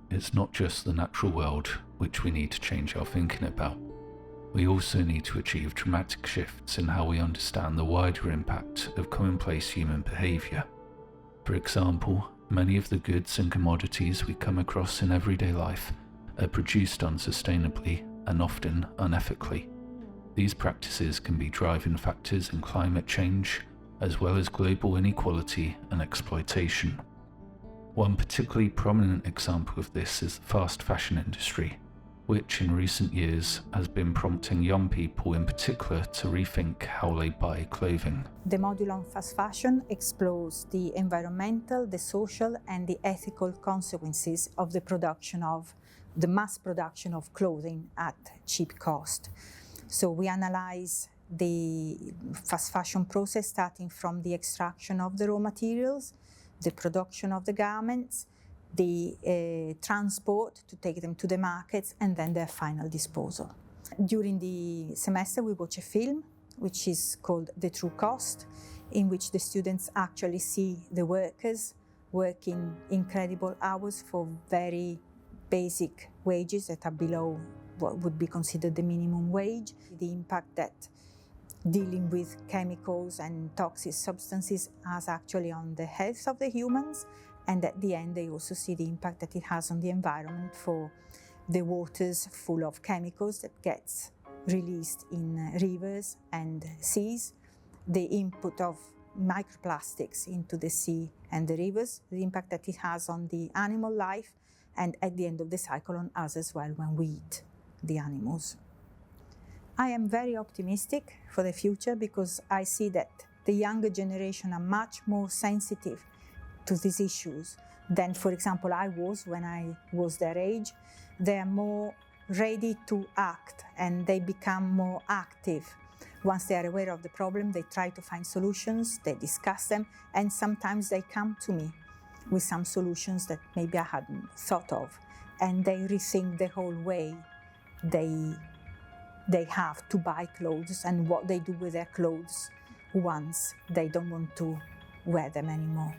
it's not just the natural world which we need to change our thinking about. We also need to achieve dramatic shifts in how we understand the wider impact of commonplace human behaviour. For example, many of the goods and commodities we come across in everyday life are produced unsustainably and often unethically. These practices can be driving factors in climate change, as well as global inequality and exploitation. One particularly prominent example of this is the fast fashion industry, which in recent years has been prompting young people in particular to rethink how they buy clothing. The module on fast fashion explores the environmental, the social and the ethical consequences of the mass production of clothing at cheap cost. So we analyze the fast fashion process starting from the extraction of the raw materials, the production of the garments, the transport to take them to the markets, and then their final disposal. During the semester we watch a film which is called The True Cost, in which the students actually see the workers working incredible hours for very basic wages that are below what would be considered the minimum wage. The impact that dealing with chemicals and toxic substances has actually on the health of the humans, and at the end they also see the impact that it has on the environment for the waters full of chemicals that gets released in rivers and seas, the input of microplastics into the sea and the rivers, the impact that it has on the animal life, and at the end of the cycle on us as well when we eat the animals. I am very optimistic for the future because I see that the younger generation are much more sensitive to these issues than, for example, I was when I was their age. They are more ready to act and they become more active. Once they are aware of the problem, they try to find solutions, they discuss them, and sometimes they come to me with some solutions that maybe I hadn't thought of, and they rethink the whole way they have to buy clothes and what they do with their clothes once they don't want to wear them anymore.